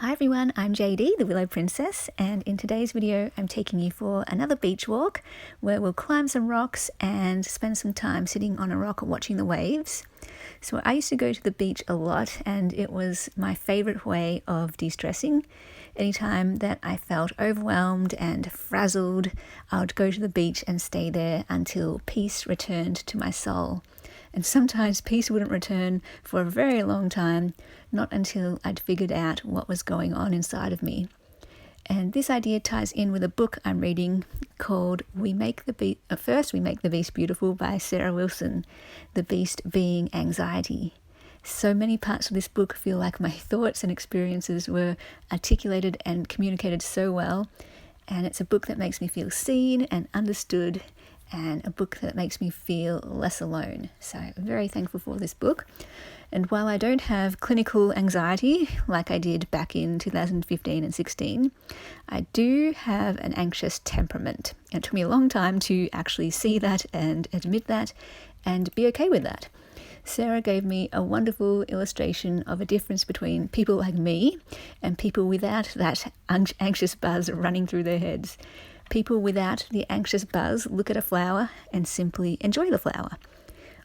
Hi everyone, I'm JD, the Willow Princess, and in today's video I'm taking you for another beach walk where we'll climb some rocks and spend some time sitting on a rock watching the waves. So I used to go to the beach a lot and it was my favourite way of de-stressing. Anytime that I felt overwhelmed and frazzled, I would go to the beach and stay there until peace returned to my soul. And sometimes peace wouldn't return for a very long time, not until I'd figured out what was going on inside of me. And this idea ties in with a book I'm reading called First We Make the Beast Beautiful by Sarah Wilson, the beast being anxiety. So many parts of this book feel like my thoughts and experiences were articulated and communicated so well. And it's a book that makes me feel seen and understood, and a book that makes me feel less alone. So I'm very thankful for this book. And while I don't have clinical anxiety like I did back in 2015 and 16, I do have an anxious temperament. It took me a long time to actually see that and admit that and be okay with that. Sarah gave me a wonderful illustration of a difference between people like me and people without that anxious buzz running through their heads. People without the anxious buzz look at a flower and simply enjoy the flower.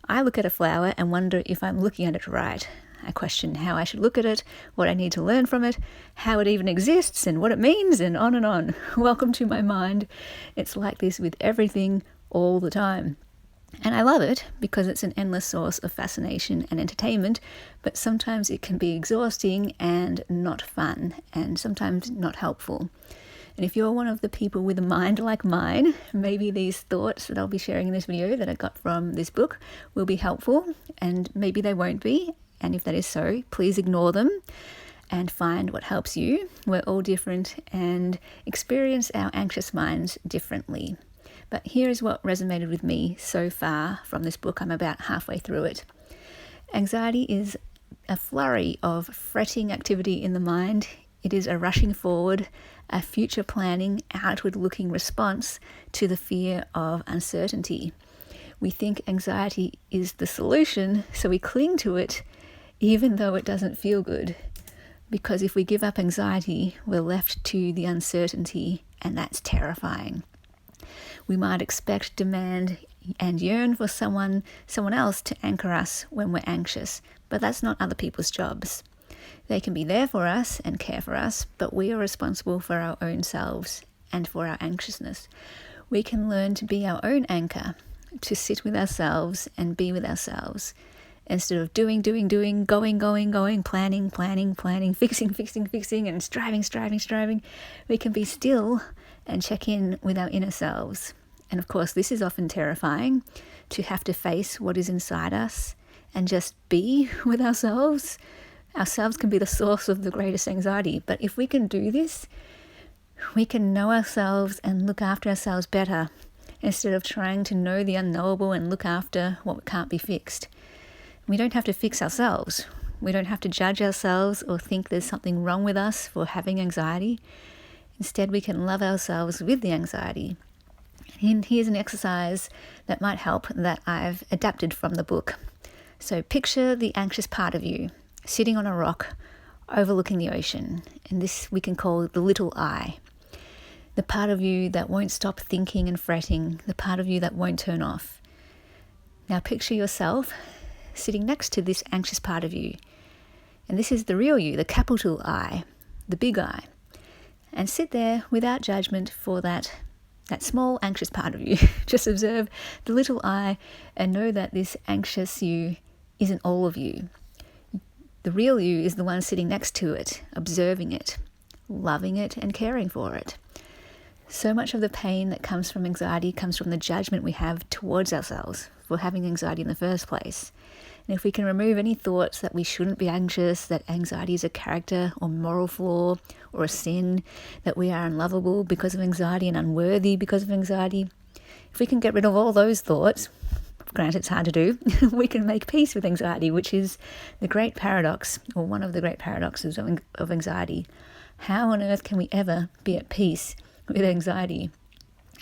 I look at a flower and wonder if I'm looking at it right. I question how I should look at it, what I need to learn from it, how it even exists and what it means, and on and on. Welcome to my mind. It's like this with everything all the time. And I love it because it's an endless source of fascination and entertainment, but sometimes it can be exhausting and not fun, and sometimes not helpful. And if you're one of the people with a mind like mine, maybe these thoughts that I'll be sharing in this video that I got from this book will be helpful, and maybe they won't be. And if that is so, please ignore them and find what helps you. We're all different and experience our anxious minds differently. But here is what resonated with me so far from this book. I'm about halfway through it. Anxiety is a flurry of fretting activity in the mind. It is a rushing forward, a future planning, outward-looking response to the fear of uncertainty. We think anxiety is the solution, so we cling to it even though it doesn't feel good. Because if we give up anxiety, we're left to the uncertainty, and that's terrifying. We might expect, demand, and yearn for someone else to anchor us when we're anxious, but that's not other people's jobs. They can be there for us and care for us, but we are responsible for our own selves and for our anxiousness. We can learn to be our own anchor, to sit with ourselves and be with ourselves. Instead of doing, going, planning, fixing, and striving, we can be still and check in with our inner selves. And of course, this is often terrifying, to have to face what is inside us and just be with ourselves. Ourselves can be the source of the greatest anxiety, but if we can do this, we can know ourselves and look after ourselves better, instead of trying to know the unknowable and look after what can't be fixed. We don't have to fix ourselves. We don't have to judge ourselves or think there's something wrong with us for having anxiety. Instead, we can love ourselves with the anxiety. And here's an exercise that might help that I've adapted from the book. So picture the anxious part of you sitting on a rock overlooking the ocean, and this we can call the little I. The part of you that won't stop thinking and fretting, the part of you that won't turn off. Now picture yourself sitting next to this anxious part of you, and this is the real you, the capital I, the big I. And sit there without judgment for that small anxious part of you. Just observe the little I and know that this anxious you isn't all of you. The real you is the one sitting next to it, observing it, loving it, and caring for it. So much of the pain that comes from anxiety comes from the judgment we have towards ourselves for having anxiety in the first place. And if we can remove any thoughts that we shouldn't be anxious, that anxiety is a character or moral flaw or a sin, that we are unlovable because of anxiety and unworthy because of anxiety, if we can get rid of all those thoughts, granted it's hard to do, we can make peace with anxiety, which is the great paradox, or one of the great paradoxes of anxiety. How on earth can we ever be at peace with anxiety?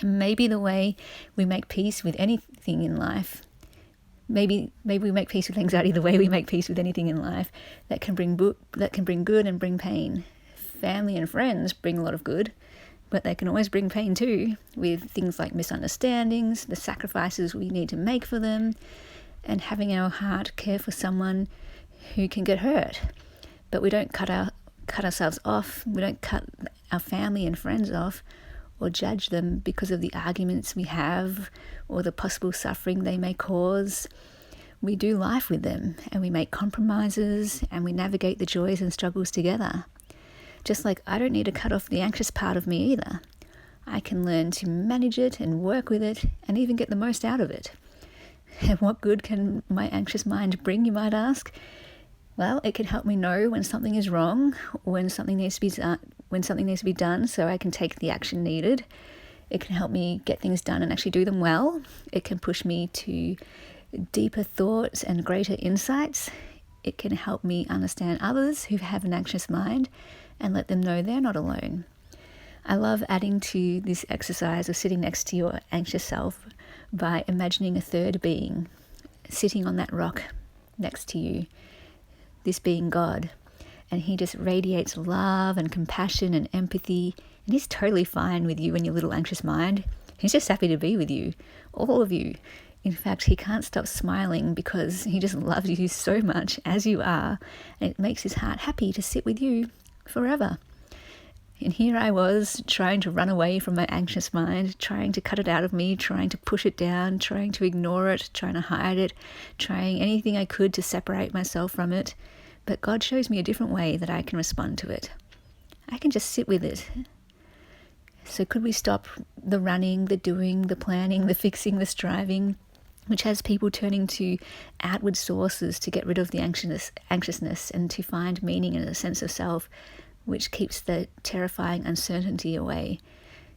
Maybe the way we make peace with anything in life, maybe we make peace with anxiety the way we make peace with anything in life that can bring good and bring pain. family and friends bring a lot of good, but they can always bring pain too, with things like misunderstandings, the sacrifices we need to make for them, and having our heart care for someone who can get hurt. But we don't cut ourselves off, we don't cut our family and friends off or judge them because of the arguments we have or the possible suffering they may cause. We do life with them, and we make compromises, and we navigate the joys and struggles together. Just like I don't need to cut off the anxious part of me either. I can learn to manage it and work with it and even get the most out of it. And what good can my anxious mind bring, you might ask? Well, it can help me know when something is wrong, when something needs to be done, so I can take the action needed. It can help me get things done and actually do them well. It can push me to deeper thoughts and greater insights. It can help me understand others who have an anxious mind and let them know they're not alone. I love adding to this exercise of sitting next to your anxious self by imagining a third being sitting on that rock next to you, this being God. And he just radiates love and compassion and empathy, and he's totally fine with you and your little anxious mind. He's just happy to be with you, all of you. In fact, he can't stop smiling because he just loves you so much as you are, and it makes his heart happy to sit with you forever. And here I was trying to run away from my anxious mind, trying to cut it out of me, trying to push it down, trying to ignore it, trying to hide it, trying anything I could to separate myself from it. But God shows me a different way that I can respond to it. I can just sit with it. So could we stop the running, the doing, the planning, the fixing, the striving, which has people turning to outward sources to get rid of the anxiousness and to find meaning and a sense of self, which keeps the terrifying uncertainty away,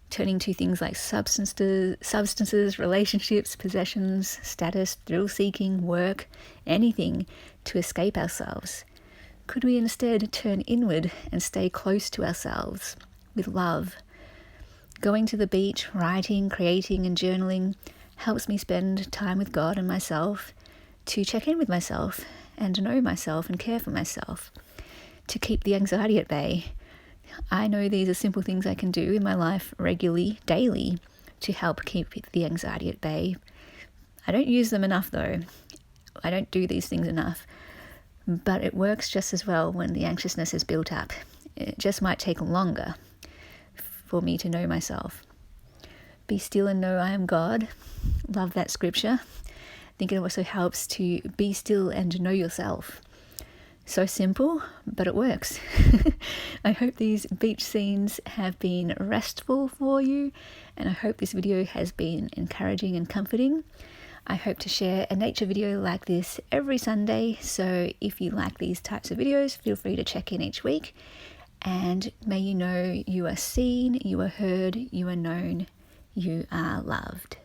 turning to things like substances, relationships, possessions, status, thrill-seeking, work, anything to escape ourselves. Could we instead turn inward and stay close to ourselves with love? Going to the beach, writing, creating, and journaling helps me spend time with God and myself, to check in with myself and to know myself and care for myself, to keep the anxiety at bay. I know these are simple things I can do in my life regularly, daily, to help keep the anxiety at bay. I don't use them enough though. I don't do these things enough. But it works just as well when the anxiousness is built up. It just might take longer for me to know myself. Be still and know I am God. Love that scripture. I think it also helps to be still and know yourself. So simple, but it works. I hope these beach scenes have been restful for you, and I hope this video has been encouraging and comforting. I hope to share a nature video like this every Sunday, so if you like these types of videos, feel free to check in each week. And may you know you are seen, you are heard, you are known, you are loved.